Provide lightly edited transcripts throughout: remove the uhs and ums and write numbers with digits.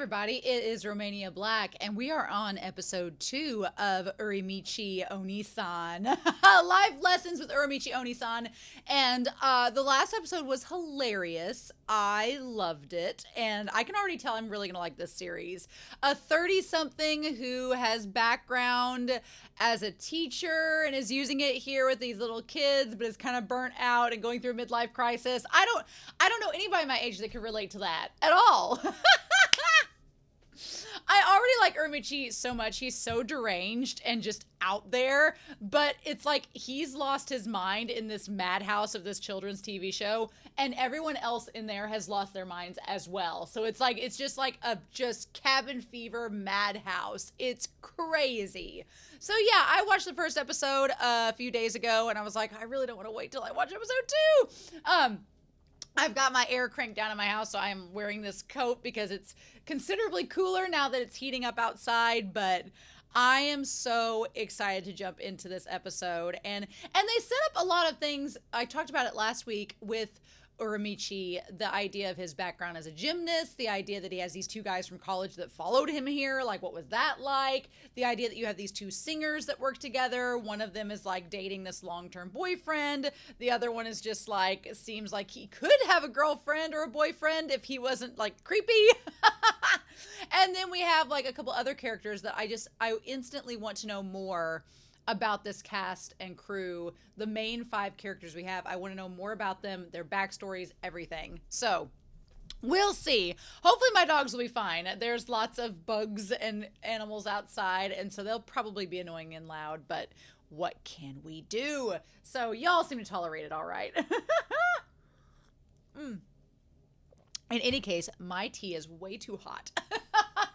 everybody, it is Romania Black, and we are on episode 2 of Uramichi Oniisan. Live lessons with Uramichi Oniisan. And the last episode was hilarious. I loved it, and I can already tell I'm really going to like this series. A 30-something who has background as a teacher and is using it here with these little kids, but is kind of burnt out and going through a midlife crisis. I don't know anybody my age that can relate to that at all. I already like Uramichi so much. He's so deranged and just out there, but it's like he's lost his mind in this madhouse of this children's TV show, and everyone else in there has lost their minds as well. So it's just like a cabin fever madhouse. It's crazy. So yeah, I watched the first episode a few days ago, and I was like, I really don't want to wait till I watch episode 2. I've got my air cranked down in my house, so I'm wearing this coat because it's considerably cooler now that it's heating up outside, but I am so excited to jump into this episode. And they set up a lot of things. I talked about it last week with Uramichi, the idea of his background as a gymnast, the idea that he has these two guys from college that followed him here, like what was that like? The idea that you have these two singers that work together. One of them is like dating this long-term boyfriend. The other one is just like, seems like he could have a girlfriend or a boyfriend if he wasn't like creepy. And then we have like a couple other characters that I instantly want to know more about this cast and crew. The main 5 characters we have, I want to know more about them, their backstories, everything. So we'll see. Hopefully my dogs will be fine. There's lots of bugs and animals outside, and so they'll probably be annoying and loud, but what can we do? So y'all seem to tolerate it all right. In any case, my tea is way too hot.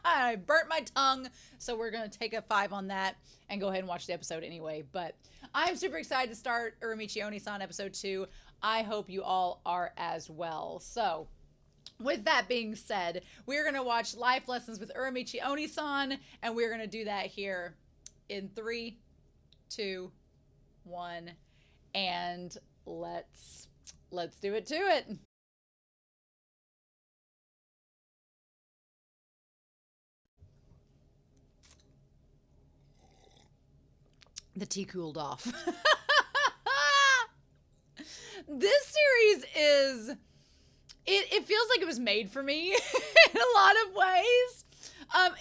I burnt my tongue, so we're going to take a 5 on that and go ahead and watch the episode anyway. But I'm super excited to start Uramichi Oniisan episode 2. I hope you all are as well. So with that being said, we're going to watch Life Lessons with Uramichi Oniisan, and we're going to do that here in 3, 2, 1, and let's do it to it. The tea cooled off. This series it feels like it was made for me in a lot of ways.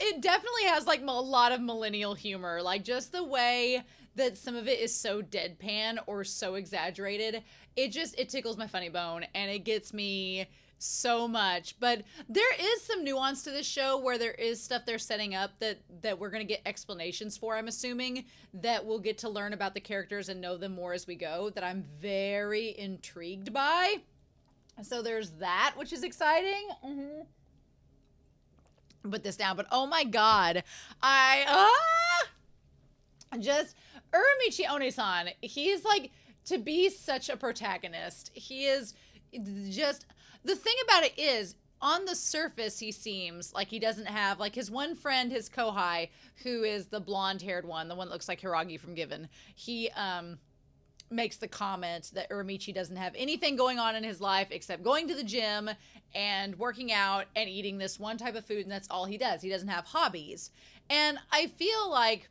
It definitely has like a lot of millennial humor, like just the way that some of it is so deadpan or so exaggerated. It tickles my funny bone, and it gets me so much. But there is some nuance to this show where there is stuff they're setting up that we're going to get explanations for, I'm assuming, that we'll get to learn about the characters and know them more as we go, that I'm very intrigued by. So there's that, which is exciting. Put this down, but oh my god, Uramichi Oniisan, he's like, to be such a protagonist, he is just, the thing about it is, on the surface, he seems like he doesn't have, like, his one friend, his KOHAI, who is the blonde-haired one, the one that looks like Hiragi from Given, he makes the comment that Uramichi doesn't have anything going on in his life except going to the gym and working out and eating this one type of food, and that's all he does. He doesn't have hobbies. And I feel like,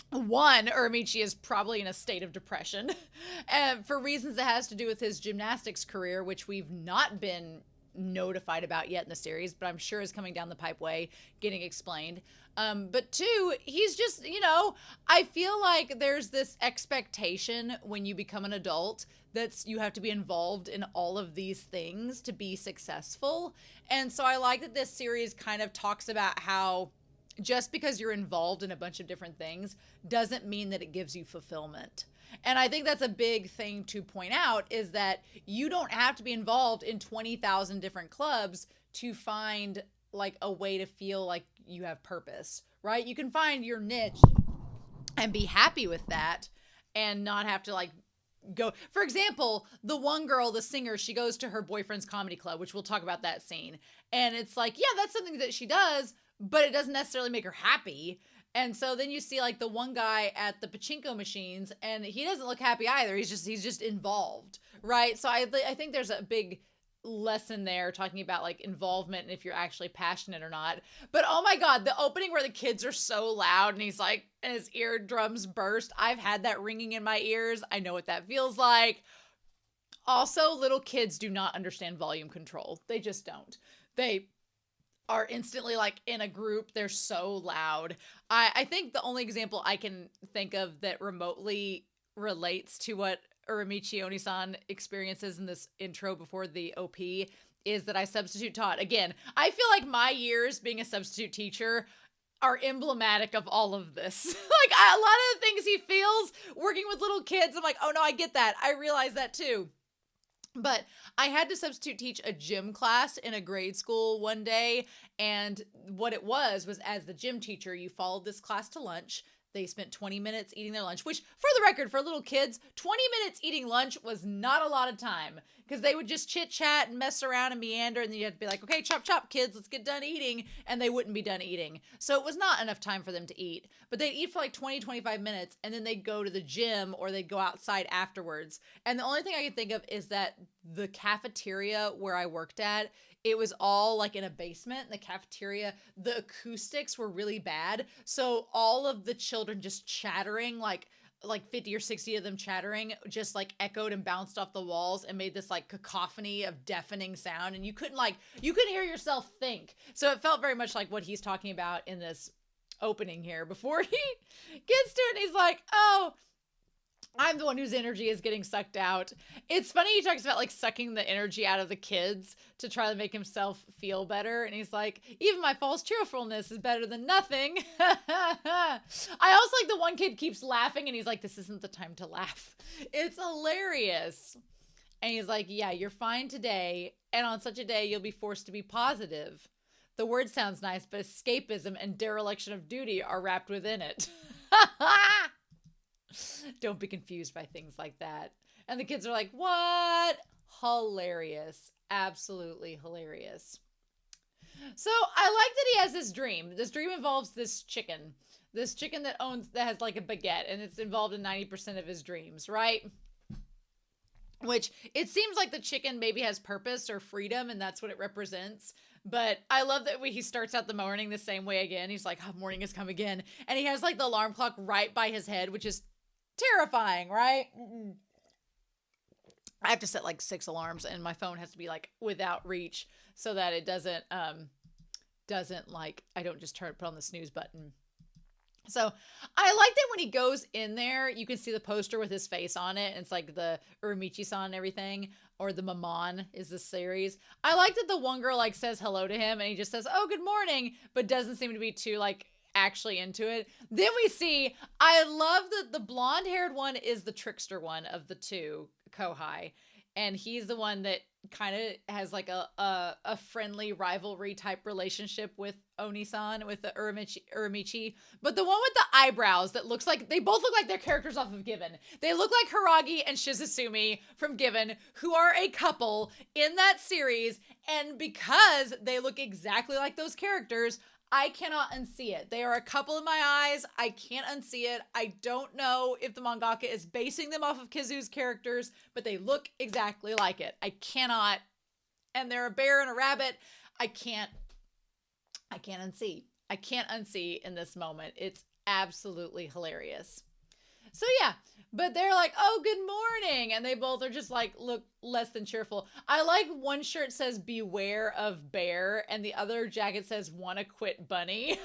one, Uramichi is probably in a state of depression and for reasons that has to do with his gymnastics career, which we've not been notified about yet in the series, but I'm sure is coming down the pipeway, getting explained. But 2, he's just, I feel like there's this expectation when you become an adult that you have to be involved in all of these things to be successful. And so I like that this series kind of talks about how just because you're involved in a bunch of different things doesn't mean that it gives you fulfillment. And I think that's a big thing to point out, is that you don't have to be involved in 20,000 different clubs to find like a way to feel like you have purpose, right? You can find your niche and be happy with that and not have to like go. For example, the one girl, the singer, she goes to her boyfriend's comedy club, which we'll talk about that scene. And it's like, yeah, that's something that she does, but it doesn't necessarily make her happy. And so then you see like the one guy at the pachinko machines, and he doesn't look happy either. He's just involved, right? So I think there's a big lesson there talking about like involvement and if you're actually passionate or not. But oh my God, the opening where the kids are so loud and he's like, and his eardrums burst. I've had that ringing in my ears. I know what that feels like. Also, little kids do not understand volume control. They just don't. They are instantly like in a group. They're so loud. I think the only example I can think of that remotely relates to what Uramichi Oniisan experiences in this intro before the OP is that I substitute taught. Again, I feel like my years being a substitute teacher are emblematic of all of this. Like a lot of the things he feels working with little kids, I'm like, oh no, I get that. I realize that too. But I had to substitute teach a gym class in a grade school one day. And what it was as the gym teacher, you followed this class to lunch. They spent 20 minutes eating their lunch, which for the record, for little kids, 20 minutes eating lunch was not a lot of time because they would just chit chat and mess around and meander. And then you had to be like, okay, chop, chop, kids, let's get done eating. And they wouldn't be done eating. So it was not enough time for them to eat, but they'd eat for like 20, 25 minutes and then they'd go to the gym or they'd go outside afterwards. And the only thing I could think of is that the cafeteria where I worked at, it was all like in a basement in the cafeteria. The acoustics were really bad. So all of the children just chattering, like 50 or 60 of them chattering, just like echoed and bounced off the walls and made this like cacophony of deafening sound. And you couldn't hear yourself think. So it felt very much like what he's talking about in this opening here before he gets to it. And he's like, oh, I'm the one whose energy is getting sucked out. It's funny he talks about like sucking the energy out of the kids to try to make himself feel better. And he's like, even my false cheerfulness is better than nothing. I also like the one kid keeps laughing and he's like, this isn't the time to laugh. It's hilarious. And he's like, yeah, you're fine today. And on such a day, you'll be forced to be positive. The word sounds nice, but escapism and dereliction of duty are wrapped within it. Don't be confused by things like that. And the kids are like, what? Hilarious. Absolutely hilarious. So I like that he has this dream. This dream involves this chicken that has like a baguette, and it's involved in 90% of his dreams, right? Which it seems like the chicken maybe has purpose or freedom, and that's what it represents. But I love that he starts out the morning the same way again. He's like, oh, morning has come again. And he has like the alarm clock right by his head, which is terrifying, right? I have to set like 6 alarms and my phone has to be like without reach so that it doesn't like, I don't just put on the snooze button. So I like that when he goes in there, you can see the poster with his face on it. And it's like the Uramichi-san and everything, or the Maman is the series. I like that the one girl like says hello to him and he just says, oh, good morning, but doesn't seem to be too like actually into it. Then we see, I love that the blonde haired one is the trickster one of the two, KOHAI. And he's the one that kind of has like a friendly rivalry type relationship with Oniisan, with the Uramichi. But the one with the eyebrows that looks like, they both look like they're characters off of Given. They look like Hiragi and Shizusumi from Given, who are a couple in that series. And because they look exactly like those characters, I cannot unsee it. They are a couple in my eyes. I can't unsee it. I don't know if the mangaka is basing them off of Kizu's characters, but they look exactly like it. I cannot. And they're a bear and a rabbit. I can't unsee. I can't unsee in this moment. It's absolutely hilarious. So yeah, but they're like, oh, good morning. And they both are just like, look less than cheerful. I like one shirt says beware of bear and the other jacket says wanna quit bunny.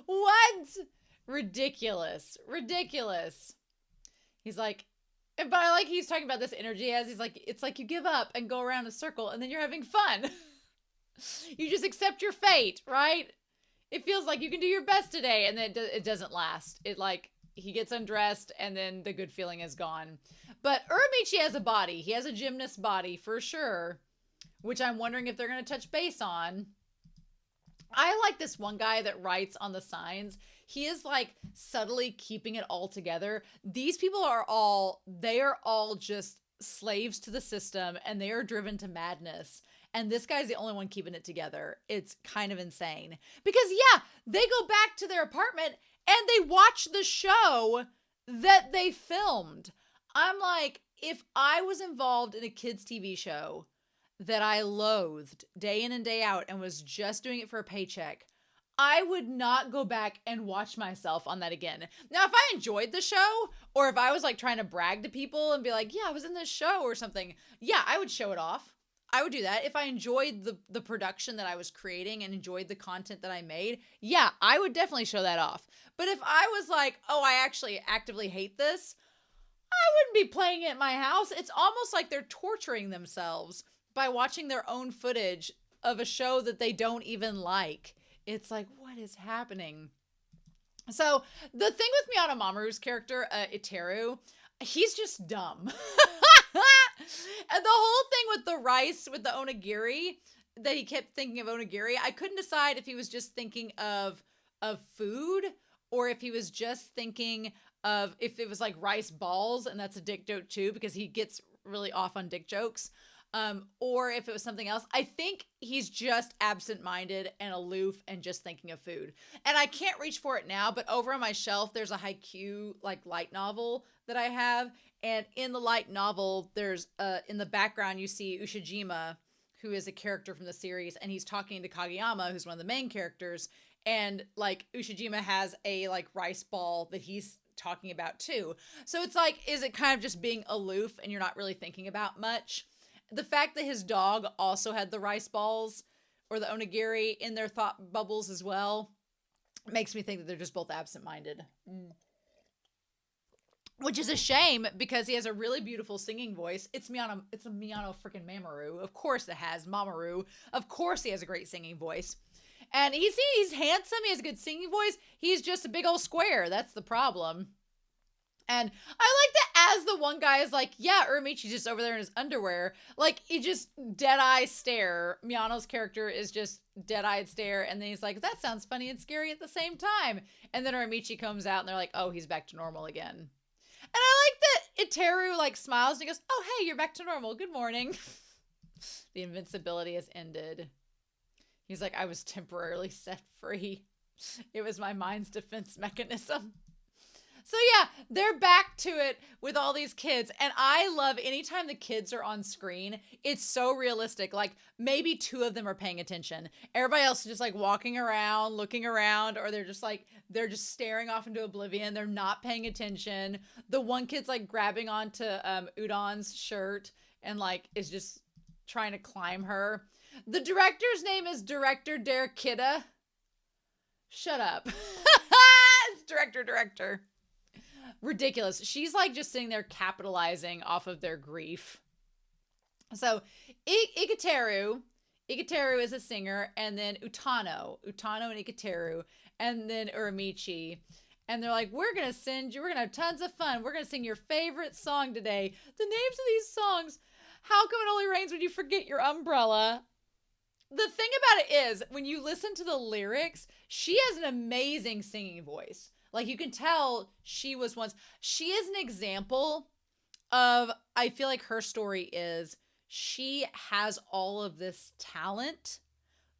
What? Ridiculous. Ridiculous. He's like, but I like he's talking about this energy as he's like, it's like you give up and go around a circle and then you're having fun. You just accept your fate, right? It feels like you can do your best today, and then it doesn't last. It like, he gets undressed, and then the good feeling is gone. But Uramichi has a body. He has a gymnast body, for sure, which I'm wondering if they're going to touch base on. I like this one guy that writes on the signs. He is, like, subtly keeping it all together. These people are all just slaves to the system, and they are driven to madness. And this guy's the only one keeping it together. It's kind of insane. Because, yeah, they go back to their apartment and they watch the show that they filmed. I'm like, if I was involved in a kids TV show that I loathed day in and day out and was just doing it for a paycheck, I would not go back and watch myself on that again. Now, if I enjoyed the show, or if I was like trying to brag to people and be like, yeah, I was in this show or something, yeah, I would show it off. I would do that. If I enjoyed the production that I was creating and enjoyed the content that I made, yeah, I would definitely show that off. But if I was like, oh, I actually actively hate this, I wouldn't be playing it at my house. It's almost like they're torturing themselves by watching their own footage of a show that they don't even like. It's like, what is happening? So the thing with Miyano Mamoru's character, Iteru, he's just dumb. And the whole thing with the rice, with the onigiri, that he kept thinking of onigiri, I couldn't decide if he was just thinking of food, or if he was just thinking of, if it was like rice balls, and that's a dick joke too, because he gets really off on dick jokes. Or if it was something else. I think he's just absent-minded and aloof and just thinking of food. And I can't reach for it now, but over on my shelf, there's a haiku, like, light novel that I have. And in the light novel, there's, in the background, you see Ushijima, who is a character from the series, and he's talking to Kageyama, who's one of the main characters. And, like, Ushijima has a, like, rice ball that he's talking about, too. So it's like, is it kind of just being aloof and you're not really thinking about much? The fact that his dog also had the rice balls or the onigiri in their thought bubbles as well makes me think that they're just both absent-minded. Which is a shame, because he has a really beautiful singing voice. It's a Miyano freaking Mamoru. Of course it has Mamoru. Of course he has a great singing voice. And he's handsome. He has a good singing voice. He's just a big old square. That's the problem. And I like that as the one guy is like, yeah, Uramichi's just over there in his underwear. Like, he just dead-eye stare. Miyano's character is just dead-eyed stare. And then he's like, that sounds funny and scary at the same time. And then Uramichi comes out and they're like, oh, he's back to normal again. And I like that Iteru, like, smiles and he goes, oh, hey, you're back to normal. Good morning. The invincibility has ended. He's like, I was temporarily set free. It was my mind's defense mechanism. So yeah, they're back to it with all these kids. And I love anytime the kids are on screen, it's so realistic. Like, maybe two of them are paying attention. Everybody else is just like walking around, looking around, or they're just staring off into oblivion. They're not paying attention. The one kid's like grabbing onto Udon's shirt and like is just trying to climb her. The director's name is Director Der Kidda. Shut up. It's Director. Ridiculous. She's like just sitting there capitalizing off of their grief. So Ikateru is a singer, and then Utano and Ikateru, and then Uramichi. And they're like, we're going to have tons of fun. We're going to sing your favorite song today. The names of these songs, How Come It Only Rains When You Forget Your Umbrella. The thing about it is, when you listen to the lyrics, she has an amazing singing voice. Like, you can tell she is an example of, I feel like her story is, she has all of this talent,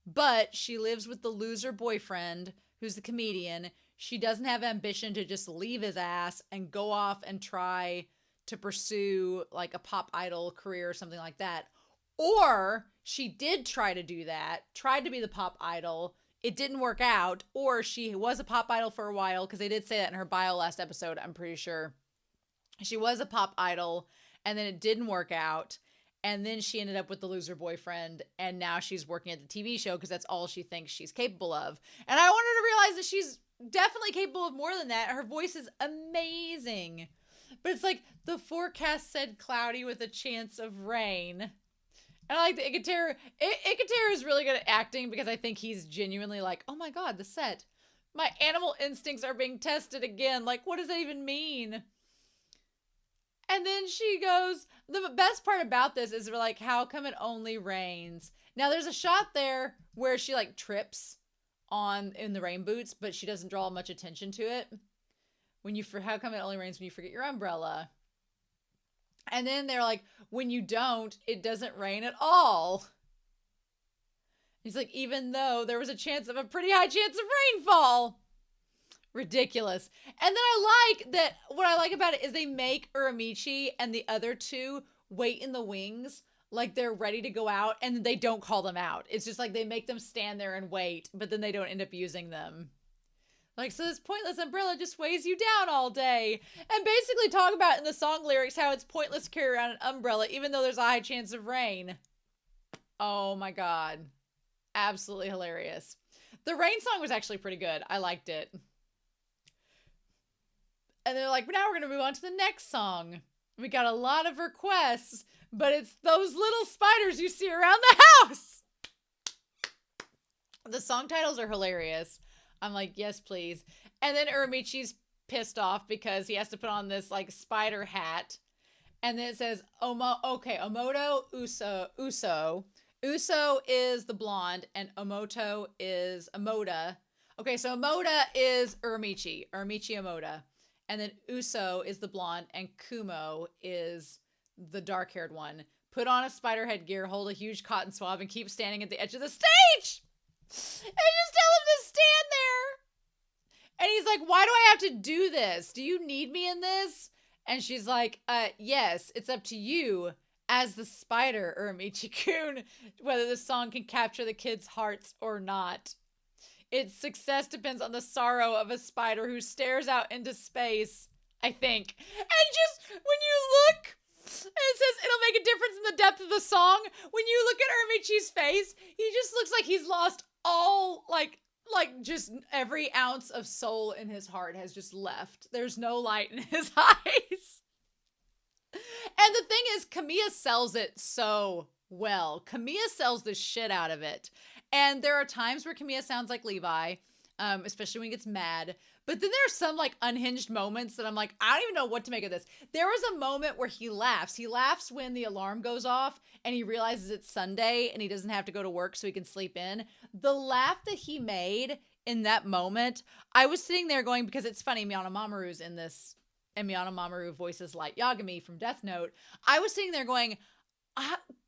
but she lives with the loser boyfriend who's the comedian. She doesn't have ambition to just leave his ass and go off and try to pursue like a pop idol career or something like that. Or she did try to do that, tried to be the pop idol. It didn't work out, or she was a pop idol for a while, because they did say that in her bio last episode, I'm pretty sure. She was a pop idol, and then it didn't work out, and then she ended up with the loser boyfriend, and now she's working at the TV show because that's all she thinks she's capable of. And I want her to realize that she's definitely capable of more than that. Her voice is amazing. But it's like, the forecast said cloudy with a chance of rain. And I like the Ikateru. Ikateru is really good at acting, because I think he's genuinely like, oh my god, the set. My animal instincts are being tested again. Like, what does that even mean? And then she goes, the best part about this is we're like, how come it only rains? Now there's a shot there where she like trips in the rain boots, but she doesn't draw much attention to it. How come it only rains when you forget your umbrella? And then they're like, when you don't, it doesn't rain at all. He's like, even though there was a pretty high chance of rainfall. Ridiculous. And then I like that, what I like about it is they make Uramichi and the other two wait in the wings like they're ready to go out, and they don't call them out. It's just like they make them stand there and wait, but then they don't end up using them. Like, so this pointless umbrella just weighs you down all day. And basically talk about in the song lyrics how it's pointless to carry around an umbrella even though there's a high chance of rain. Oh my god. Absolutely hilarious. The rain song was actually pretty good. I liked it. And they're like, now we're going to move on to the next song. We got a lot of requests, but it's those little spiders you see around the house. The song titles are hilarious. I'm like, yes, please. And then Uramichi's pissed off because he has to put on this like spider hat. And then it says, Omoto Uso. Uso is the blonde and Omoto is Omoda. Okay, so Omoda is Uramichi Omoda. And then Uso is the blonde and Kumo is the dark-haired one. Put on a spider headgear, hold a huge cotton swab, and keep standing at the edge of the stage! And just tell him to stand there! And he's like, why do I have to do this? Do you need me in this? And she's like, yes, it's up to you as the spider, Uramichi-kun, whether this song can capture the kids' hearts or not. Its success depends on the sorrow of a spider who stares out into space, I think. And just, when you look, and it says it'll make a difference in the depth of the song, when you look at Uramichi's face, he just looks like he's lost all, like just every ounce of soul in his heart has just left. There's no light in his eyes. And the thing is, Kamiya sells it so well. Kamiya sells the shit out of it. And there are times where Kamiya sounds like Levi, especially when he gets mad. But then there's some like unhinged moments that I'm like, I don't even know what to make of this. There was a moment where he laughs. He laughs when the alarm goes off and he realizes it's Sunday and he doesn't have to go to work so he can sleep in. The laugh that he made in that moment, I was sitting there going, because it's funny, Miyano Mamoru's in this, and Miyano Mamoru voices Light Yagami from Death Note. I was sitting there going,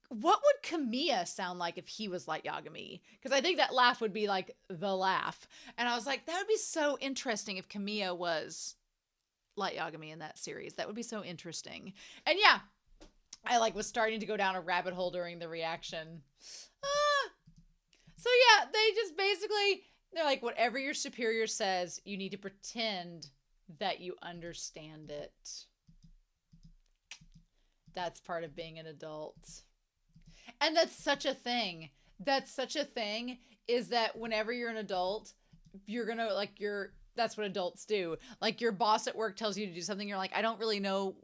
what would Kamiya sound like if he was Light Yagami? Because I think that laugh would be like the laugh. And I was like, that would be so interesting if Kamiya was Light Yagami in that series. That would be so interesting. And yeah, I like was starting to go down a rabbit hole during the reaction. So yeah, they just basically, they're like, whatever your superior says, you need to pretend that you understand it. That's part of being an adult. And that's such a thing. That's such a thing, is that whenever you're an adult, you're gonna like that's what adults do. Like your boss at work tells you to do something, you're like, I don't really know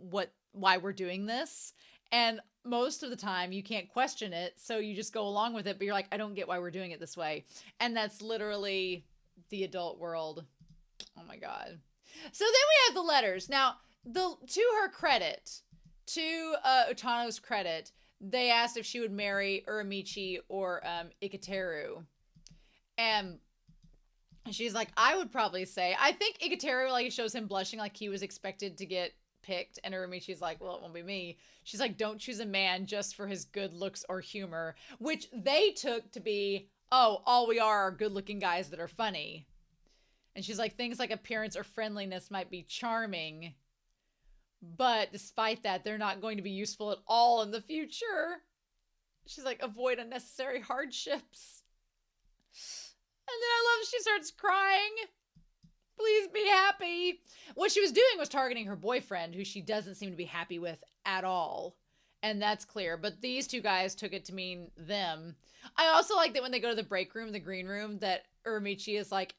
why we're doing this. And most of the time you can't question it, so you just go along with it, but you're like, I don't get why we're doing it this way. And that's literally the adult world. Oh my god. So then we have the letters. Now, to her credit, to Utano's credit, they asked if she would marry Uramichi or Ikateru. And she's like, I would probably say, I think Ikateru, like, shows him blushing like he was expected to get picked. And Uramichi's like, well, it won't be me. She's like, don't choose a man just for his good looks or humor. Which they took to be, oh, all we are good looking guys that are funny. And she's like, things like appearance or friendliness might be charming, but despite that, they're not going to be useful at all in the future. She's like, avoid unnecessary hardships. And then I love she starts crying. Please be happy. What she was doing was targeting her boyfriend, who she doesn't seem to be happy with at all. And that's clear. But these two guys took it to mean them. I also like that when they go to the break room, the green room, that Uramichi is like,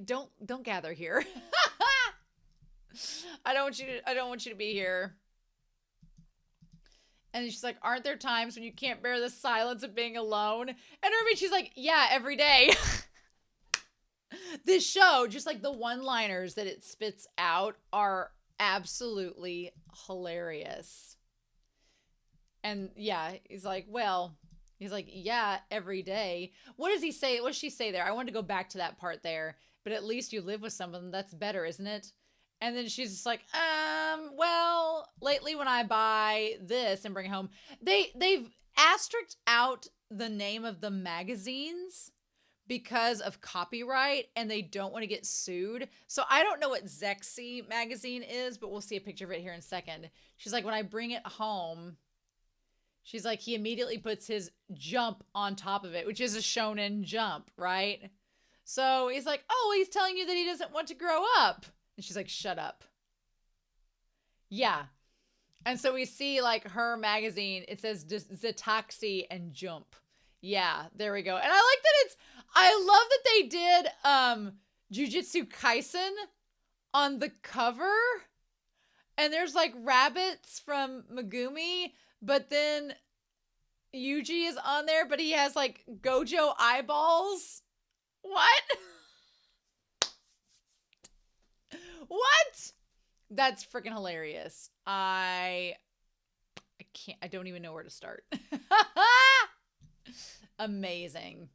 don't gather here. I don't want you to be here. And she's like, aren't there times when you can't bear the silence of being alone? And Uramichi's like, yeah, every day. This show, just like the one-liners that it spits out, are absolutely hilarious. And yeah, he's like, yeah, every day. What does he say? What does she say there? I wanted to go back to that part there. But at least you live with someone. That's better, isn't it? And then she's just like, well, lately when I buy this and bring it home, they've asterisked out the name of the magazines, because of copyright and they don't want to get sued. So I don't know what Zexy magazine is, but we'll see a picture of it here in a second. She's like, when I bring it home, she's like, he immediately puts his Jump on top of it, which is a shonen Jump, right? So he's like, oh, he's telling you that he doesn't want to grow up. And she's like, shut up. Yeah. And so we see like her magazine, it says Zetaxi and Jump. Yeah, there we go. And I love that they did Jujutsu Kaisen on the cover. And there's like rabbits from Megumi, but then Yuji is on there, but he has like Gojo eyeballs. What? What? That's freaking hilarious. I don't even know where to start. Amazing.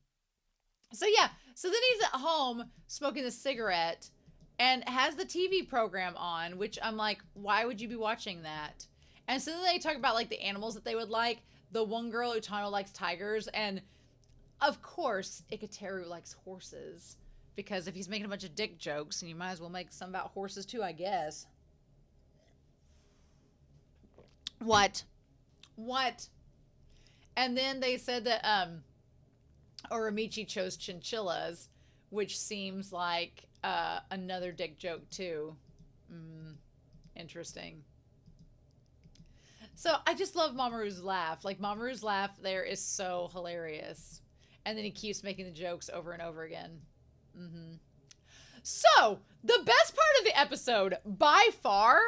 So yeah, so then he's at home smoking a cigarette and has the TV program on, which I'm like, why would you be watching that? And so then they talk about like the animals that they would like. The one girl, Utano, likes tigers, and of course, Ikateru likes horses, because if he's making a bunch of dick jokes, and you might as well make some about horses too, I guess. What? And then they said that Uramichi chose chinchillas, which seems like another dick joke too. Interesting. So I just love Mamoru's laugh. Like, Mamoru's laugh there is so hilarious. And then he keeps making the jokes over and over again. So, the best part of the episode, by far,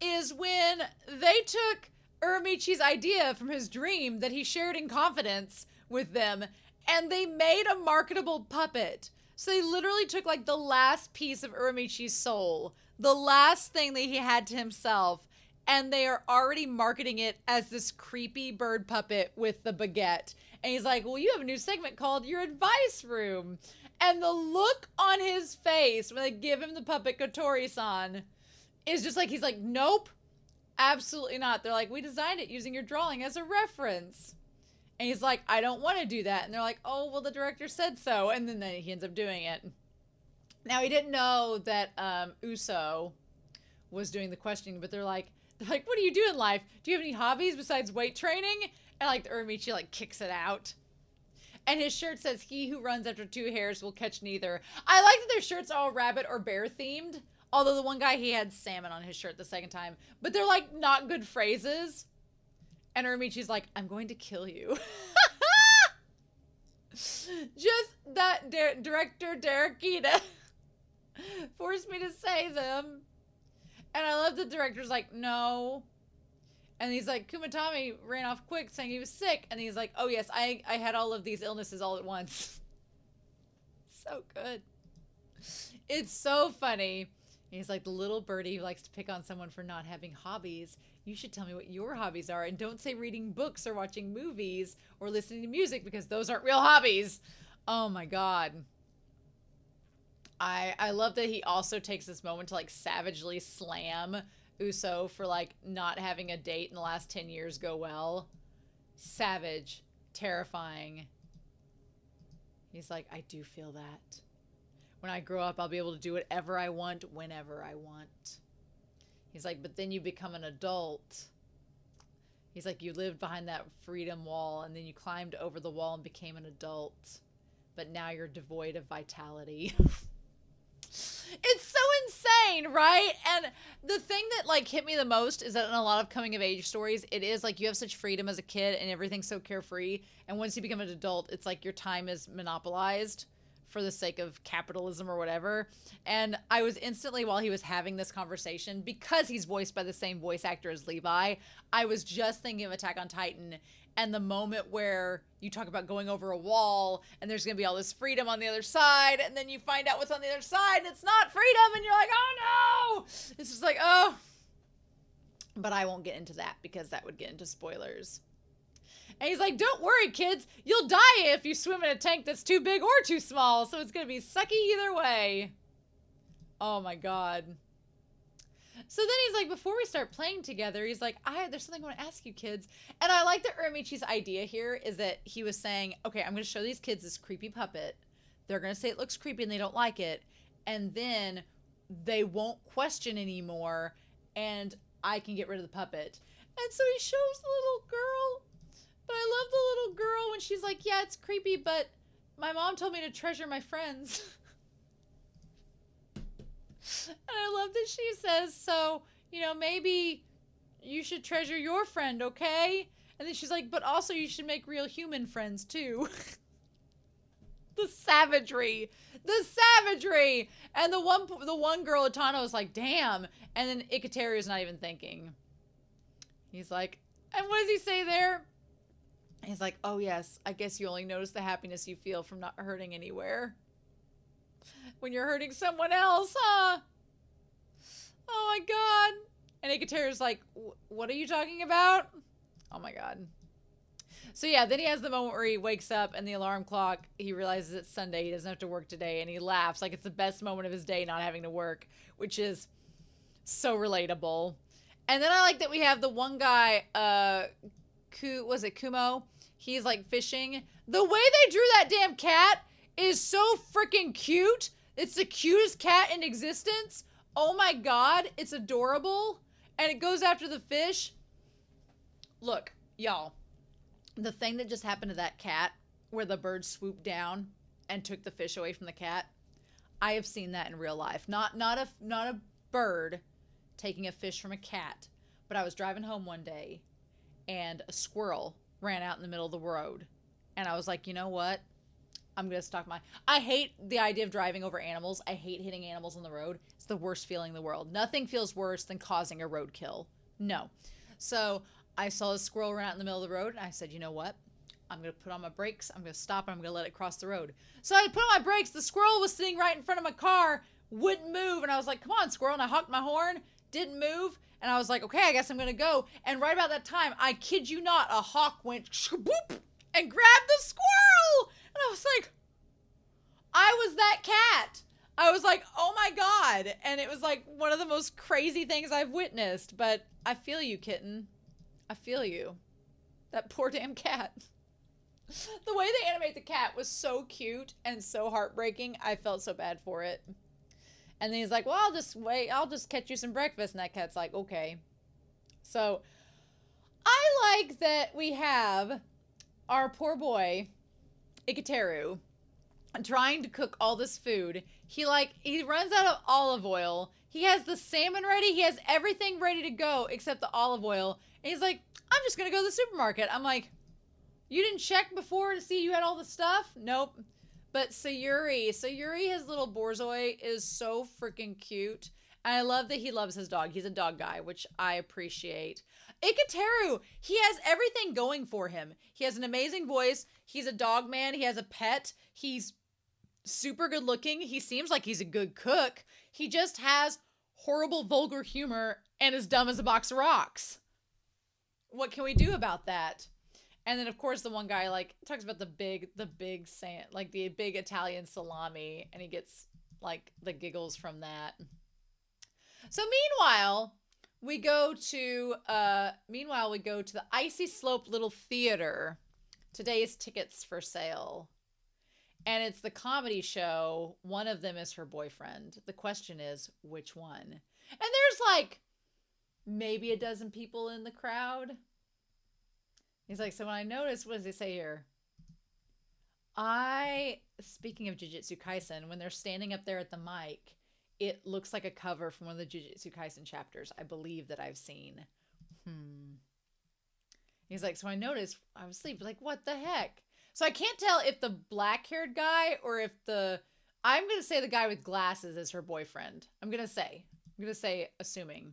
is when they took Uramichi's idea from his dream that he shared in confidence with them, and they made a marketable puppet. So they literally took like the last piece of Uramichi's soul, the last thing that he had to himself, and they are already marketing it as this creepy bird puppet with the baguette. And he's like, well, you have a new segment called Your Advice Room. And the look on his face when they give him the puppet Kotori-san is just like, he's like, nope, absolutely not. They're like, we designed it using your drawing as a reference. And he's like, I don't want to do that. And they're like, oh, well, the director said so. And then he ends up doing it. Now, he didn't know that Uso was doing the questioning, but they're like, what do you do in life? Do you have any hobbies besides weight training? And like the Uramichi like kicks it out. And his shirt says, he who runs after two hares will catch neither. I like that their shirts are all rabbit or bear themed. Although the one guy, he had salmon on his shirt the second time. But they're like not good phrases. And Uramichi's like, I'm going to kill you. Just that director Derek Ida forced me to say them. And I love the director's like, no. And he's like, Kumatami ran off quick saying he was sick. And he's like, oh yes, I had all of these illnesses all at once. So good. It's so funny. He's like, the little birdie who likes to pick on someone for not having hobbies. You should tell me what your hobbies are. And don't say reading books or watching movies or listening to music, because those aren't real hobbies. Oh my God. I love that he also takes this moment to like savagely slam Uso for like not having a date in the last 10 years go well. Savage. Terrifying. He's like, I do feel that. When I grow up, I'll be able to do whatever I want, whenever I want. He's like, but then you become an adult. He's like, you lived behind that freedom wall, and then you climbed over the wall and became an adult. But now you're devoid of vitality. It's so insane, right? And the thing that like hit me the most is that in a lot of coming of age stories, it is like you have such freedom as a kid and everything's so carefree. And once you become an adult, it's like your time is monopolized for the sake of capitalism or whatever. And I was instantly, while he was having this conversation, because he's voiced by the same voice actor as Levi, I was just thinking of Attack on Titan and the moment where you talk about going over a wall and there's going to be all this freedom on the other side, and then you find out what's on the other side and it's not freedom, and you're like, oh no! It's just like, oh. But I won't get into that because that would get into spoilers. And he's like, don't worry, kids. You'll die if you swim in a tank that's too big or too small. So it's going to be sucky either way. Oh, my God. So then he's like, before we start playing together, he's like, there's something I want to ask you, kids. And I like that Uramichi's idea here is that he was saying, okay, I'm going to show these kids this creepy puppet They're going to say it looks creepy and they don't like it. And then they won't question anymore. And I can get rid of the puppet. And so he shows the little girl. But I love the little girl when she's like, yeah, it's creepy, but my mom told me to treasure my friends. And I love that she says, so, you know, maybe you should treasure your friend, okay? And then she's like, but also you should make real human friends too. The savagery. The savagery. And the one girl, Atano, is like, damn. And then Ikateru's not even thinking. He's like, and what does he say there? He's like, oh yes, I guess you only notice the happiness you feel from not hurting anywhere. When you're hurting someone else, huh? Oh my god. And Ikateru's like, what are you talking about? Oh my god. So yeah, then he has the moment where he wakes up and the alarm clock, he realizes it's Sunday, he doesn't have to work today, and he laughs like it's the best moment of his day not having to work, which is so relatable. And then I like that we have the one guy, was it Kumo? He's like fishing. The way they drew that damn cat is so freaking cute. It's the cutest cat in existence. Oh my god, it's adorable. And it goes after the fish. Look, y'all, the thing that just happened to that cat, where the bird swooped down and took the fish away from the cat, I have seen that in real life. Not a bird taking a fish from a cat, but I was driving home one day and a squirrel ran out in the middle of the road. And I was like, you know what? I'm going to stalk my... I hate the idea of driving over animals. I hate hitting animals on the road. It's the worst feeling in the world. Nothing feels worse than causing a roadkill. No. So I saw a squirrel run out in the middle of the road, and I said, you know what? I'm going to put on my brakes. I'm going to stop, and I'm going to let it cross the road. So I put on my brakes. The squirrel was sitting right in front of my car, wouldn't move. And I was like, come on, squirrel. And I honked my horn, didn't move. And I was like, okay, I guess I'm going to go. And right about that time, I kid you not, a hawk went boop and grabbed the squirrel. And I was like, I was that cat. I was like, oh my God. And it was like one of the most crazy things I've witnessed. But I feel you, kitten. I feel you. That poor damn cat. The way they animate the cat was so cute and so heartbreaking. I felt so bad for it. And then he's like, well, I'll just wait. I'll just catch you some breakfast. And that cat's like, okay. So I like that we have our poor boy, Ikateru, trying to cook all this food. He runs out of olive oil. He has the salmon ready. He has everything ready to go except the olive oil. And he's like, I'm just going to go to the supermarket. I'm like, you didn't check before to see you had all the stuff? Nope. But Sayuri, his little borzoi, is so freaking cute. And I love that he loves his dog. He's a dog guy, which I appreciate. Ikateru, he has everything going for him. He has an amazing voice. He's a dog man. He has a pet. He's super good looking. He seems like he's a good cook. He just has horrible, vulgar humor and is dumb as a box of rocks. What can we do about that? And then, of course, the one guy, like, talks about the big Italian salami, and he gets, like, the giggles from that. So, meanwhile, we go to the Icy Slope Little Theater. Today's tickets for sale. And it's the comedy show. One of them is her boyfriend. The question is, which one? And there's, like, maybe a dozen people in the crowd. He's like, so when I noticed, what does he say here? Speaking of Jujutsu Kaisen, when they're standing up there at the mic, it looks like a cover from one of the Jujutsu Kaisen chapters, I believe, that I've seen. He's like, so I noticed, I was asleep, like, what the heck? So I can't tell if the black-haired guy or if I'm going to say the guy with glasses is her boyfriend. I'm going to say, assuming.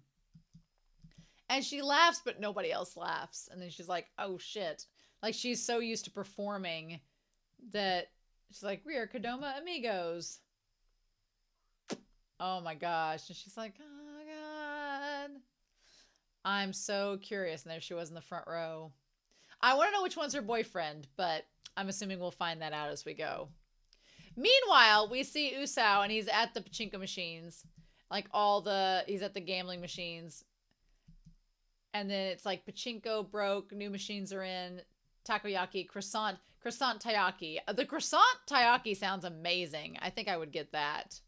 And she laughs, but nobody else laughs. And then she's like, oh, shit. Like, she's so used to performing that she's like, we are Kodama amigos. Oh, my gosh. And she's like, oh, God. I'm so curious. And there she was in the front row. I want to know which one's her boyfriend, but I'm assuming we'll find that out as we go. Meanwhile, we see Usao, and he's at the pachinko machines. Like, he's at the gambling machines. And then it's like pachinko broke, new machines are in, takoyaki, croissant. Croissant taiyaki. The croissant taiyaki sounds amazing. I think I would get that.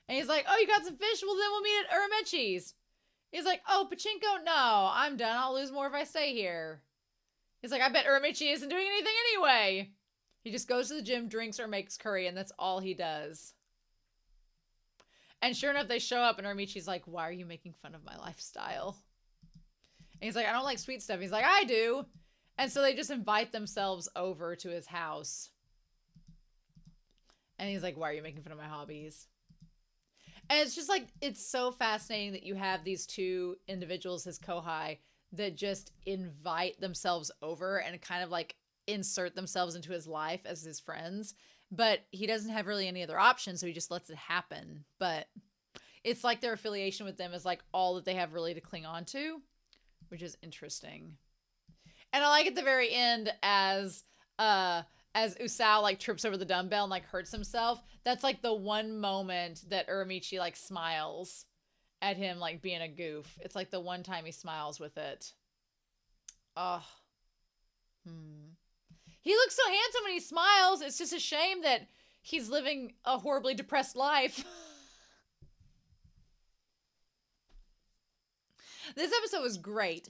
And he's like, oh, you got some fish? Well, then we'll meet at Uramichi's. He's like, oh, pachinko? No, I'm done. I'll lose more if I stay here. He's like, I bet Uramichi isn't doing anything anyway. He just goes to the gym, drinks, or makes curry, and that's all he does. And sure enough, they show up, and Uramichi's like, why are you making fun of my lifestyle? And he's like, I don't like sweet stuff. He's like, I do. And so they just invite themselves over to his house. And he's like, why are you making fun of my hobbies? And it's just like, it's so fascinating that you have these two individuals, his kohai, that just invite themselves over and kind of like insert themselves into his life as his friends. But he doesn't have really any other options, so he just lets it happen. But it's like their affiliation with them is like all that they have really to cling on to, which is interesting. And I like at the very end as Usao like trips over the dumbbell and like hurts himself. That's like the one moment that Uramichi like smiles at him like being a goof. It's like the one time he smiles with it. Oh. He looks so handsome when he smiles. It's just a shame that he's living a horribly depressed life. This episode was great.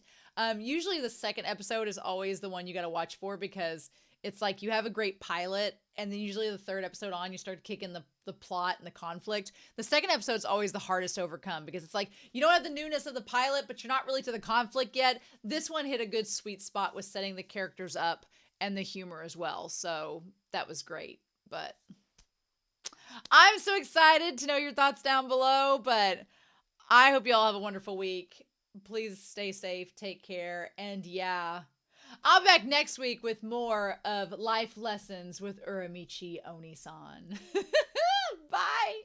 Usually the second episode is always the one you got to watch for because it's like you have a great pilot and then usually the third episode on you start kicking the plot and the conflict. The second episode is always the hardest to overcome because it's like you don't have the newness of the pilot, but you're not really to the conflict yet. This one hit a good sweet spot with setting the characters up and the humor as well. So that was great. But I'm so excited to know your thoughts down below, but I hope you all have a wonderful week. Please stay safe, take care, and yeah, I'll be back next week with more of Life Lessons with Uramichi Oniisan. Bye!